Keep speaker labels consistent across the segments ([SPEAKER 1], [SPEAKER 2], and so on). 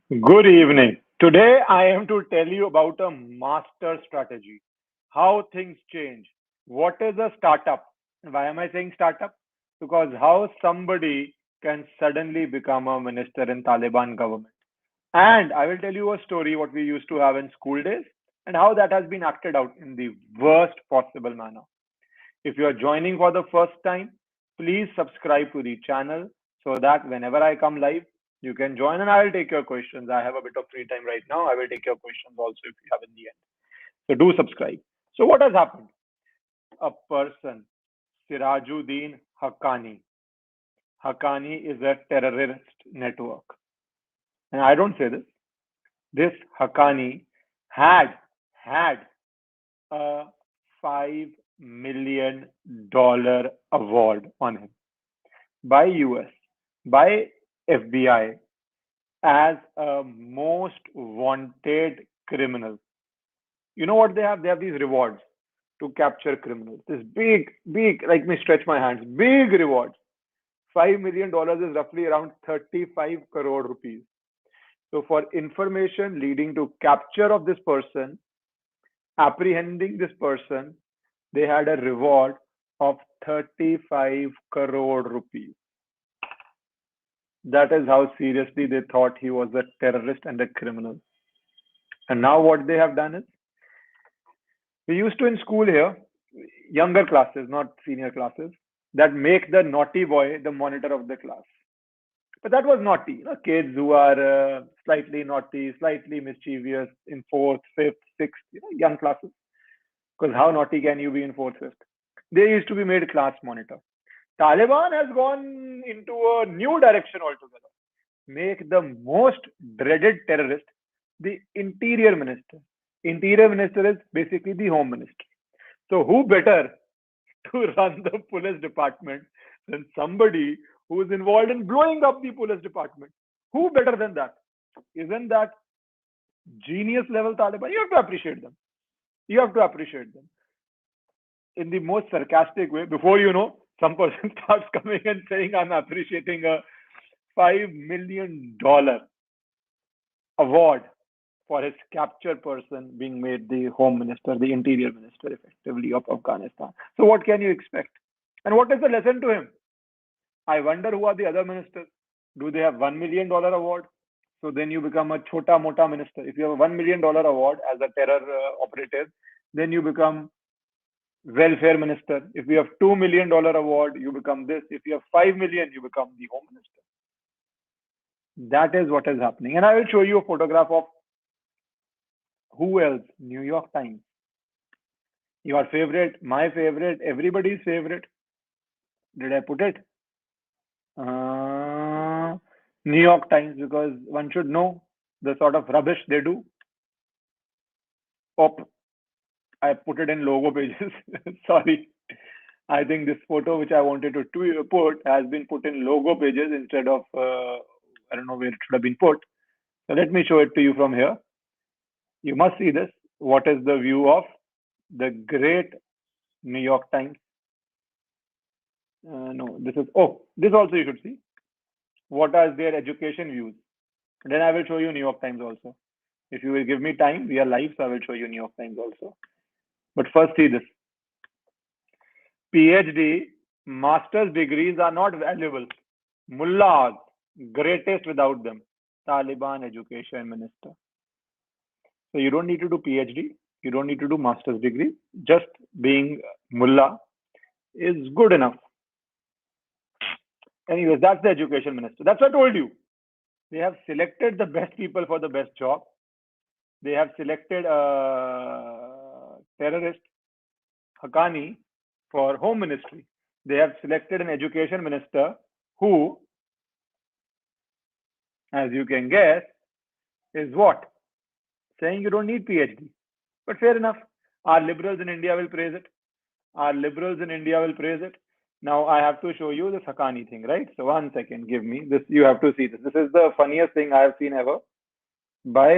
[SPEAKER 1] Good evening. Today I am to tell you about a master strategy. How things change. What is a startup? Why am I saying startup? Because how somebody can suddenly become a minister in Taliban government. And I will tell you a story what we used to have in school days and how that has been acted out in the worst possible manner. If you are joining for the first time, please subscribe to the channel so that whenever I come live, you can join and I will take your questions. I have a bit of free time right now. I will take your questions also if you have in the end. So do subscribe. So what has happened? A person, Sirajuddin Haqqani. Haqqani is a terrorist network. And I don't say this. This Haqqani had a $5 million award on him by US, by FBI as a most wanted criminal. You know what they have? They have these rewards to capture criminals. This big, like me stretch my hands, big rewards. $5 million is roughly around 35 crore rupees. So for information leading to capture of this person, apprehending this person, they had a reward of 35 crore rupees. That is how seriously they thought he was a terrorist and a criminal. And now what they have done is, we used to in school here, younger classes, not senior classes, that make the naughty boy the monitor of the class. But that was naughty. Kids who are slightly naughty, slightly mischievous in fourth, fifth, sixth, young classes. Because how naughty can you be in fourth, fifth? They used to be made class monitor. Taliban has gone into a new direction altogether. Make the most dreaded terrorist the interior minister. Interior minister is basically the home minister. So who better to run the police department than somebody who is involved in blowing up the police department? Who better than that? Isn't that genius level Taliban? You have to appreciate them. You have to appreciate them. In the most sarcastic way, before some person starts coming and saying, I'm appreciating a $5 million award for his captured person being made the home minister, the interior minister, effectively, of Afghanistan. So what can you expect? And what is the lesson to him? I wonder who are the other ministers. Do they have $1 million award? So then you become a chota mota minister. If you have a $1 million award as a terror operative, then you become welfare minister. If you have $2 million award, you become this. If you have 5 million, you become the home minister. That is what is happening. And I will show you a photograph of who else? New York Times. Your favorite, my favorite, everybody's favorite. Did I put it? New York Times, because one should know the sort of rubbish they do. Oh, I put it in logo pages. Sorry. I think this photo which I wanted to put has been put in logo pages instead of, I don't know where it should have been put. So let me show it to you from here. You must see this. What is the view of the great New York Times? No, this is, this also you should see. What are their education views? Then I will show you New York Times also. If you will give me time, we are live, so I will show you New York Times also. But first see this. PhD, master's degrees are not valuable. Mullahs, greatest without them. Taliban education minister. So you don't need to do PhD. You don't need to do master's degree. Just being mullah is good enough. Anyways, that's the education minister. That's what I told you. They have selected the best people for the best job. They have selected a terrorist, Haqqani, for home ministry. They have selected an education minister who, as you can guess, is what? Saying you don't need PhD. But fair enough. Our liberals in India will praise it. Our liberals in India will praise it. Now I have to show you this Haqqani thing, right? So 1 second, give me this. You have to see this. This is the funniest thing I have seen ever by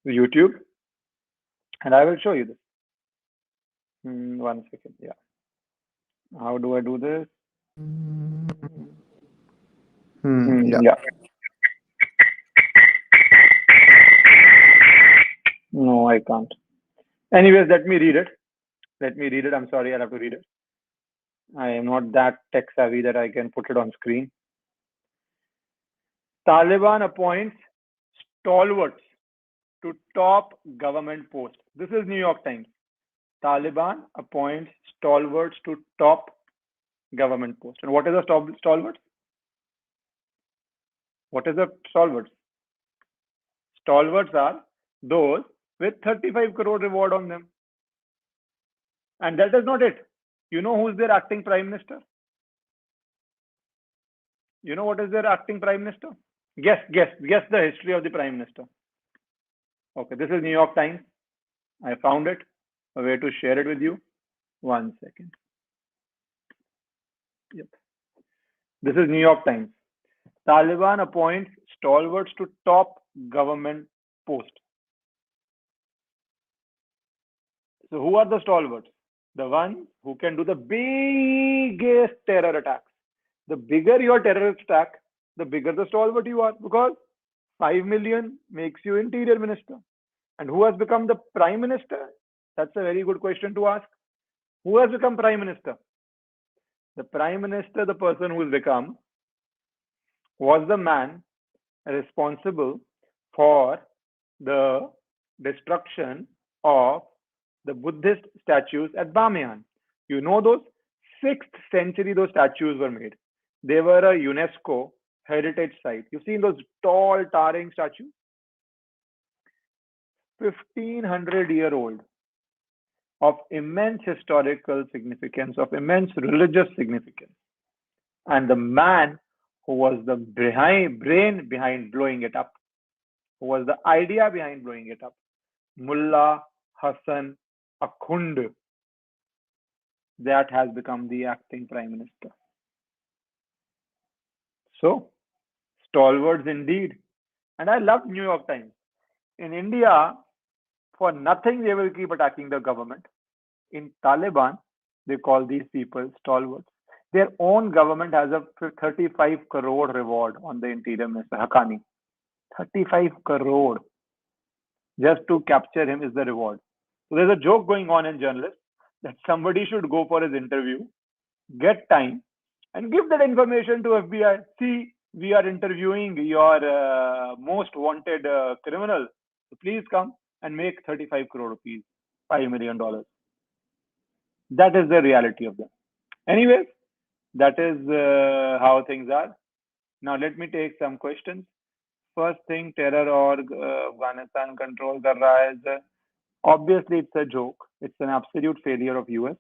[SPEAKER 1] YouTube, and I will show you this. 1 second, yeah. How do I do this?
[SPEAKER 2] Yeah.
[SPEAKER 1] Yeah. No, I can't. Anyways, let me read it. Let me read it. I'm sorry, I'll have to read it. I am not that tech savvy that I can put it on screen. Taliban appoints stalwarts to top government posts. This is New York Times. Taliban appoints stalwarts to top government posts. And what is a stalwarts? What is a stalwarts? Stalwarts are those with 35 crore reward on them. And that is not it. You know who's their acting prime minister? You know what is their acting prime minister? Guess the history of the prime minister. Okay, this is New York Times. I found it, a way to share it with you. 1 second. Yep. This is New York Times. Taliban appoints stalwarts to top government post. So who are the stalwarts? The ones who can do the biggest terror attacks. The bigger your terrorist attack, the bigger the stalwart you are, because 5 million makes you interior minister. And who has become the prime minister? That's a very good question to ask. Who has become prime minister? The prime minister, the person who has become, was the man responsible for the destruction of the Buddhist statues at Bamiyan. You know those? 6th century those statues were made. They were a UNESCO heritage site. You've seen those tall, towering statues? 1500-year-old, of immense historical significance, of immense religious significance. And the man who was the brain behind blowing it up, who was the idea behind blowing it up, Mullah Hassan Akhund, that has become the acting prime minister. So, stalwarts indeed. And I love New York Times. In India, for nothing they will keep attacking the government. In Taliban, they call these people stalwarts. Their own government has a 35 crore reward on the interior minister, Haqqani. 35 crore just to capture him is the reward. So there's a joke going on in journalists that somebody should go for his interview, get time, and give that information to FBI. See, we are interviewing your most wanted criminal. So please come and make 35 crore rupees, $5 million. That is the reality of them. Anyways, that is how things are. Now let me take some questions. First thing, terror org Afghanistan control kar raha hai. Obviously, it's a joke. It's an absolute failure of US.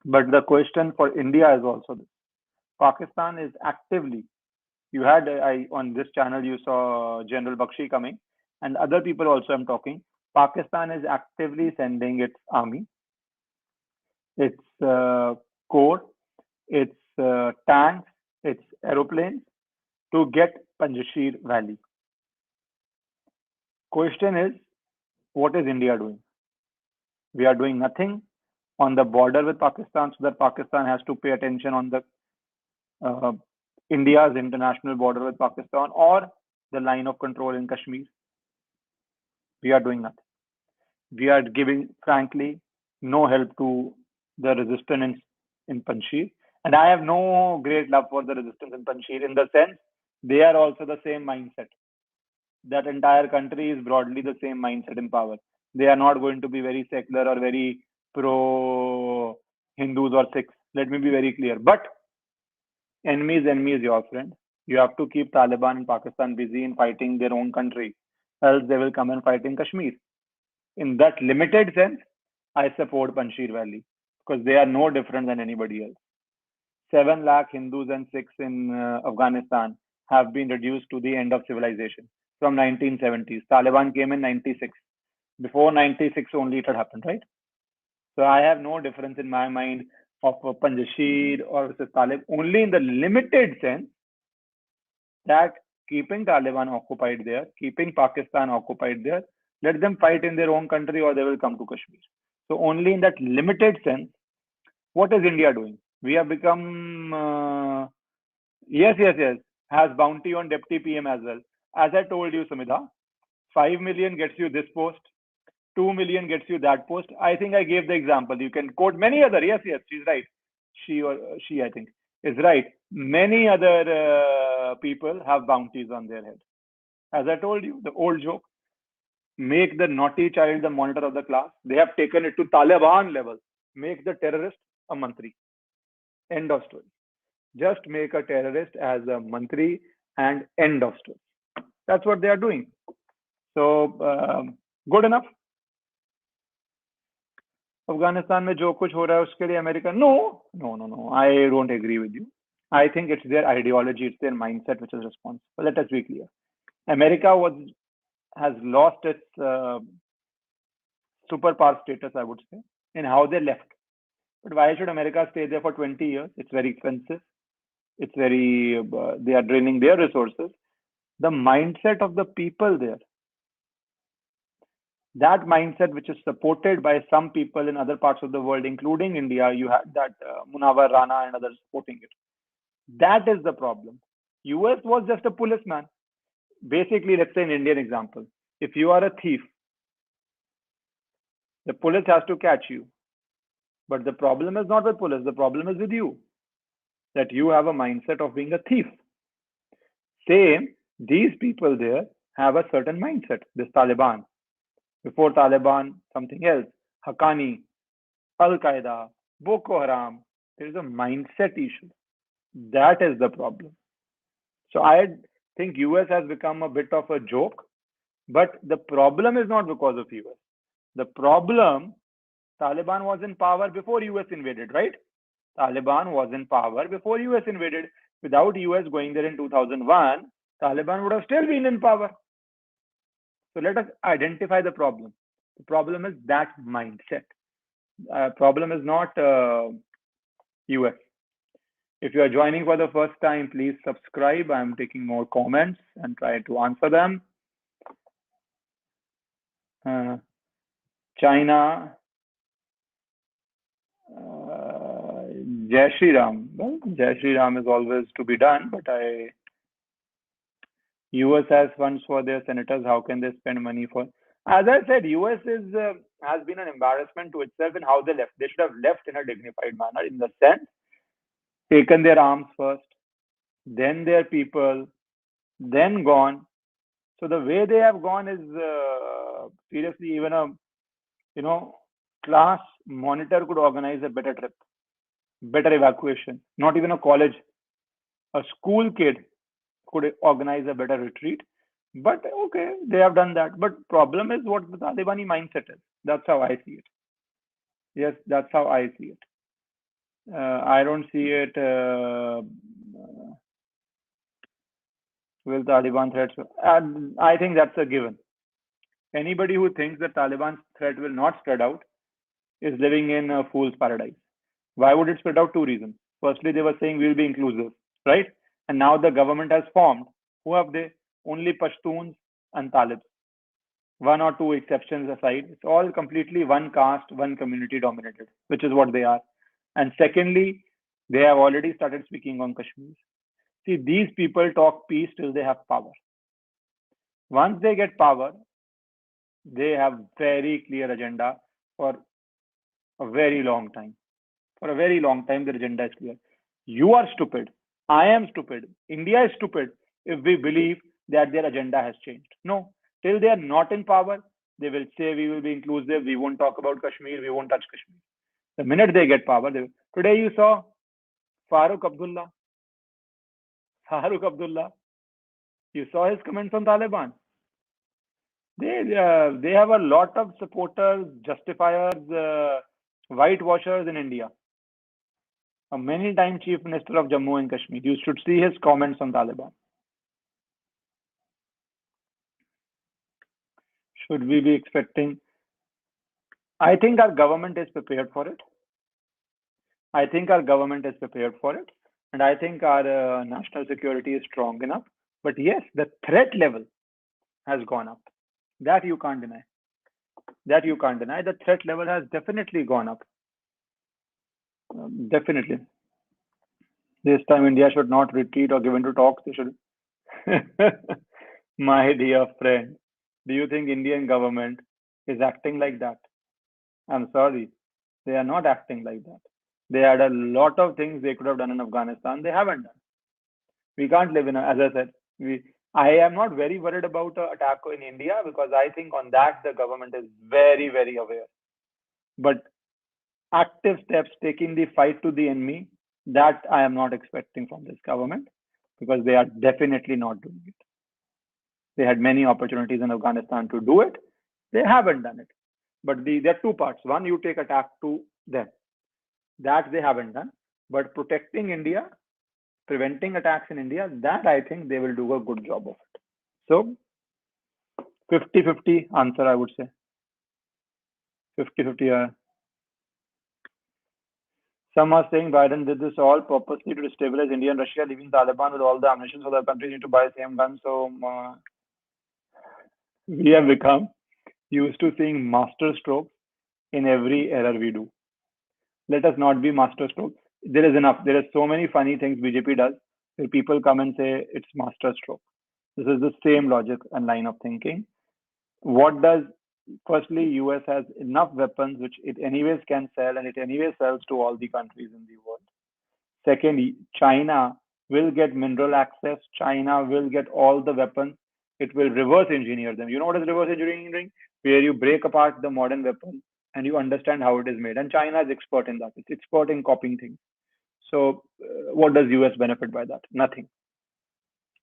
[SPEAKER 1] But the question for India is also this. Pakistan is actively, you had on this channel, you saw General Bakshi coming, and other people also I'm talking. Pakistan is actively sending its army, its corps, its tanks, its aeroplanes to get Panjshir Valley. Question is, what is India doing? We are doing nothing on the border with Pakistan, so that Pakistan has to pay attention on the India's international border with Pakistan or the line of control in Kashmir. We are doing nothing. We are giving, frankly, no help to the resistance in Panjshir. And I have no great love for the resistance in Panjshir, in the sense they are also the same mindset. That entire country is broadly the same mindset in power. They are not going to be very secular or very pro Hindus or Sikhs. Let me be very clear. But enemy is your friend. You have to keep Taliban in Pakistan busy in fighting their own country, else they will come and fight in Kashmir. In that limited sense, I support Panjshir Valley because they are no different than anybody else. 7 lakh Hindus and Sikhs in Afghanistan have been reduced to the end of civilization from 1970s. Taliban came in 96. Before 96 only it had happened, right? So I have no difference in my mind of Panjshir or Taliban, only in the limited sense that keeping Taliban occupied there, keeping Pakistan occupied there, let them fight in their own country or they will come to Kashmir. So only in that limited sense, what is India doing? We have become, yes. has bounty on deputy PM as well. As I told you, Samidha, 5 million gets you this post, 2 million gets you that post. I think I gave the example. You can quote many other. Yes, she's right. She, I think, is right. Many other people have bounties on their head. As I told you, the old joke, make the naughty child the monitor of the class. They have taken it to Taliban level. Make the terrorist a mantri. End of story. Just make a terrorist as a mantri and end of story. That's what they are doing. So, good enough. Afghanistan में जो कुछ हो रहा है उसके लिए America no, I don't agree with you. I think it's their ideology, it's their mindset which is responsible. Let us be clear. America has lost its superpower status, I would say, in how they left. But why should America stay there for 20 years? It's very expensive. It's very, they are draining their resources. The mindset of the people there, that mindset which is supported by some people in other parts of the world, including India, you had that Munawar Rana and others supporting it. That is the problem. US was just a policeman. Basically, let's say an Indian example. If you are a thief, the police has to catch you. But the problem is not with police, the problem is with you. That you have a mindset of being a thief. Same, these people there have a certain mindset. This Taliban. Before Taliban, something else. Haqqani, Al-Qaeda, Boko Haram. There is a mindset issue. That is the problem. So I think US has become a bit of a joke. But the problem is not because of US. The problem, Taliban was in power before US invaded, right? Taliban was in power before US invaded. Without US going there in 2001, Taliban would have still been in power. So let us identify the problem. The problem is that mindset. Problem is not US. If you are joining for the first time, please subscribe. I'm taking more comments and try to answer them. China, Jai Shri Ram. Well, Jai Shri Ram is always to be done, but US has funds for their senators. How can they spend money for? As I said, US has been an embarrassment to itself in how they left. They should have left in a dignified manner, in the sense, taken their arms first, then their people, then gone. So the way they have gone is seriously, even a class monitor could organize a better trip, better evacuation. Not even a college, a school kid could organize a better retreat. But okay, they have done that. But problem is what the Talibani mindset is. That's how I see it. Yes, that's how I see it. I don't see it. Will Taliban threats? I think that's a given. Anybody who thinks that Taliban's threat will not spread out is living in a fool's paradise. Why would it spread out? Two reasons. Firstly, they were saying we'll be inclusive, right? And now the government has formed. Who have they? Only Pashtuns and Talibs. One or two exceptions aside, it's all completely one caste, one community dominated, which is what they are. And secondly, they have already started speaking on Kashmir. See, these people talk peace till they have power. Once they get power, they have very clear agenda for a very long time. For a very long time, their agenda is clear. You are stupid. I am stupid. India is stupid if we believe that their agenda has changed. No, till they are not in power, they will say we will be inclusive, we won't talk about Kashmir, we won't touch Kashmir. The minute they get power, they will. Today you saw Farooq Abdullah. You saw his comments on Taliban. They have a lot of supporters, justifiers, whitewashers in India. A many-time Chief Minister of Jammu and Kashmir. You should see his comments on Taliban. Should we be expecting? I think our government is prepared for it. And I think our national security is strong enough. But yes, the threat level has gone up. That you can't deny. The threat level has definitely gone up. Definitely. This time India should not retreat or give in to talks. They should. My dear friend, do you think Indian government is acting like that? I'm sorry, they are not acting like that. They had a lot of things they could have done in Afghanistan. They haven't done. We can't live in, as I said, I am not very worried about an attack in India because I think on that the government is very, very aware. But active steps taking the fight to the enemy, that I am not expecting from this government because they are definitely not doing it. They had many opportunities in Afghanistan to do it. They haven't done it. But there are two parts. One, you take attack to them. That they haven't done. But protecting India, preventing attacks in India, that I think they will do a good job of it. So 50-50 answer, I would say. 50-50. Some are saying Biden did this all purposely to destabilize India and Russia, leaving Taliban with all the ammunition so the countries need to buy the same guns. So we have become used to seeing master strokes in every error we do. Let us not be master strokes. There is enough. There are so many funny things BJP does where people come and say it's master stroke. This is the same logic and line of thinking. What does, firstly, US has enough weapons which it anyways can sell and it anyways sells to all the countries in the world. Second, China will get mineral access. China will get all the weapons. It will reverse engineer them. You know what is reverse engineering? Where you break apart the modern weapon and you understand how it is made. And China is expert in that. It's expert in copying things. So what does US benefit by that? Nothing.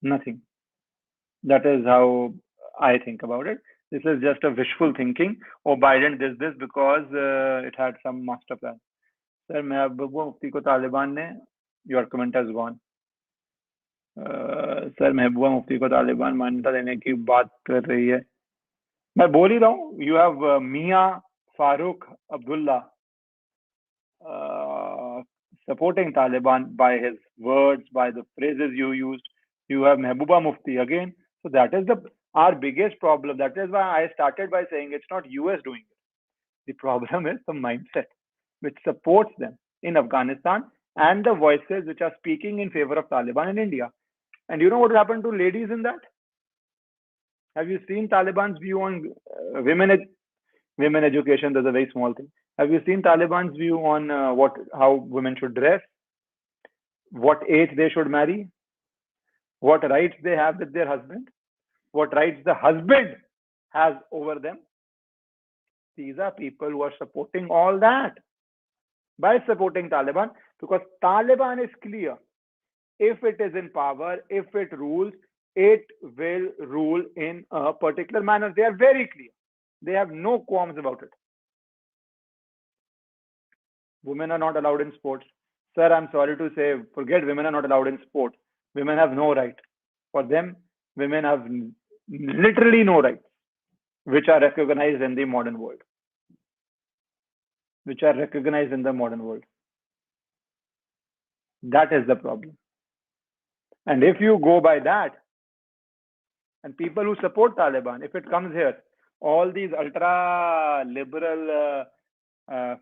[SPEAKER 1] Nothing. That is how I think about it. This is just a wishful thinking. Oh, Biden did this because it had some master plan. Sir, Mehbooba Mufti को तालिबान ने, your comment has gone. Sir Mehbooba Mufti को तालिबान मान्यता देने की बात कर रही है. मैं बोल ही रहा हूँ. You have Mia Farooq Abdullah supporting Taliban by his words, by the phrases you used. You have Mehbooba Mufti again. So that is our biggest problem. That is why I started by saying it's not US doing it. The problem is the mindset which supports them in Afghanistan and the voices which are speaking in favor of Taliban in India. And you know what happened to ladies in that? Have you seen Taliban's view on women education? That's a very small thing. Have you seen Taliban's view on how women should dress? What age they should marry? What rights they have with their husband? What rights the husband has over them? These are people who are supporting all that by supporting Taliban, because Taliban is clear. If it is in power, if it rules, it will rule in a particular manner. They are very clear. They have no qualms about it. Women are not allowed in sports. Sir, I'm sorry to say, forget women are not allowed in sports. Women have no right. For them, women have literally no rights, which are recognized in the modern world. Which are recognized in the modern world. That is the problem. And if you go by that, and people who support Taliban, if it comes here, all these ultra-liberal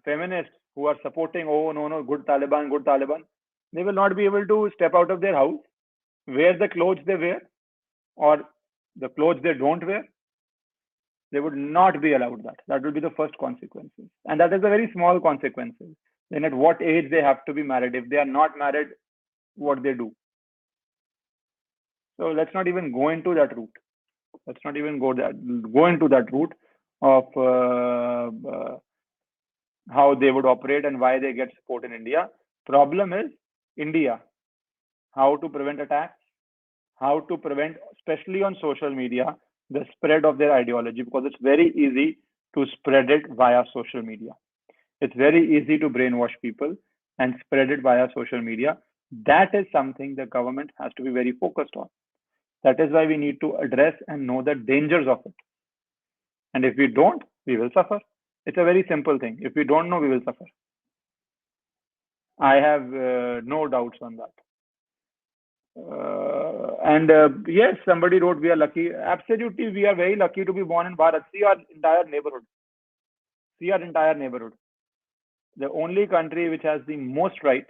[SPEAKER 1] feminists who are supporting, oh, no, good Taliban, they will not be able to step out of their house, wear the clothes they wear, or the clothes they don't wear. They would not be allowed that. That will be the first consequences. And that is a very small consequences. Then at what age they have to be married? If they are not married, what they do? So let's not even go into that route. Let's not even go into that route of how they would operate and why they get support in India. Problem is India. How to prevent attacks, how to prevent, especially on social media, the spread of their ideology, because it's very easy to spread it via social media. It's very easy to brainwash people and spread it via social media. That is something the government has to be very focused on. That is why we need to address and know the dangers of it. And if we don't, we will suffer. It's a very simple thing. If we don't know, we will suffer. I have no doubts on that. Yes, somebody wrote, we are lucky. Absolutely, we are very lucky to be born in Bharat. See our entire neighborhood. The only country which has the most rights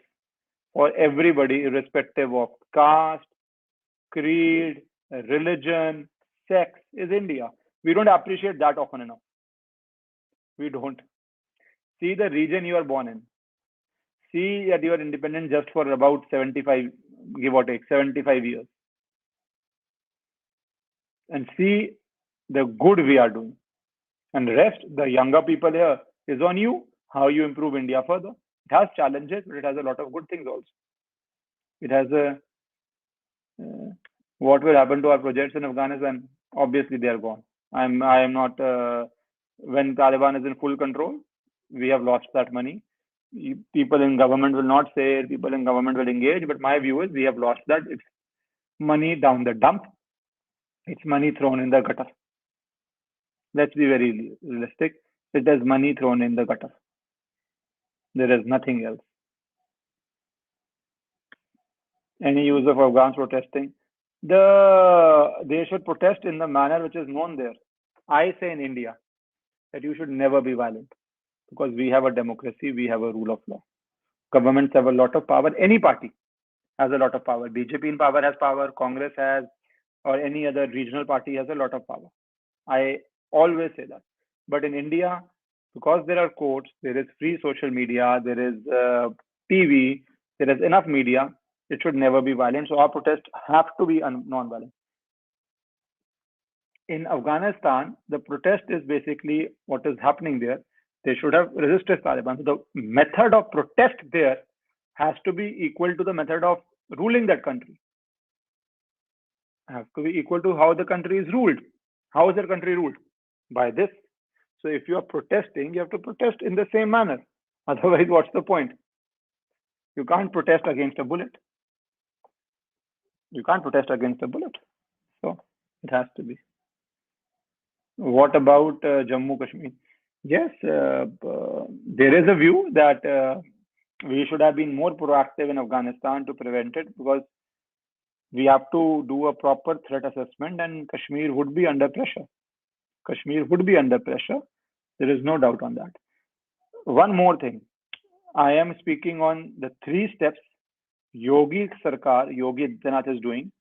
[SPEAKER 1] for everybody, irrespective of caste, creed, religion, sex, is India. We don't appreciate that often enough. We don't. See the region you are born in. See that you are independent just for about 75, give or take, 75 years. And see the good we are doing. And the rest, the younger people here, is on you, how you improve India further. It has challenges, but it has a lot of good things also. It has a, what will happen to our projects in Afghanistan? Obviously, they are gone. I am not, when Taliban is in full control, we have lost that money. People in government will not say it, people in government will engage, but my view is we have lost that. It's money down the dump. It's money thrown in the gutter. Let's be very realistic. It is money thrown in the gutter. There is nothing else. Any use of Afghans protesting? They should protest in the manner which is known there. I say in India that you should never be violent because we have a democracy, we have a rule of law. Governments have a lot of power. Any party has a lot of power. BJP in power has power. Congress has, or any other regional party has a lot of power. I always say that. But in India, because there are courts, there is free social media, there is TV, there is enough media, it should never be violent. So our protests have to be non-violent. In Afghanistan, the protest is basically what is happening there. They should have resisted Taliban. So the method of protest there has to be equal to the method of ruling that country. Has to be equal to how the country is ruled. How is their country ruled? By this. So if you are protesting, you have to protest in the same manner. Otherwise, what's the point? You can't protest against a bullet. You can't protest against a bullet. So it has to be. What about Jammu Kashmir? Yes, there is a view that we should have been more proactive in Afghanistan to prevent it because we have to do a proper threat assessment and Kashmir would be under pressure. Kashmir would be under pressure. There is no doubt on that. One more thing. I am speaking on the 3 steps Yogi Sarkar, Yogi Adityanath is doing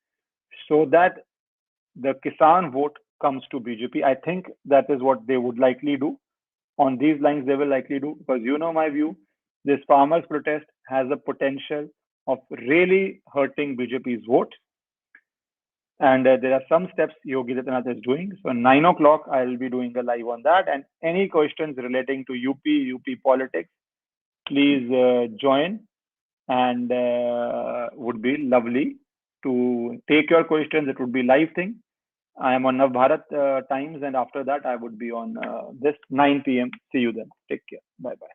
[SPEAKER 1] so that the Kisan vote comes to BJP. I think that is what they would likely do. On these lines, they will likely do because you know my view. This farmers' protest has a potential of really hurting BJP's votes. And there are some steps Yogi Adityanath is doing. So 9 o'clock, I will be doing a live on that. And any questions relating to UP politics, please join. And would be lovely to take your questions. It would be live thing. I am on Navbharat Times, and after that, I would be on this 9 p.m. See you then. Take care. Bye bye.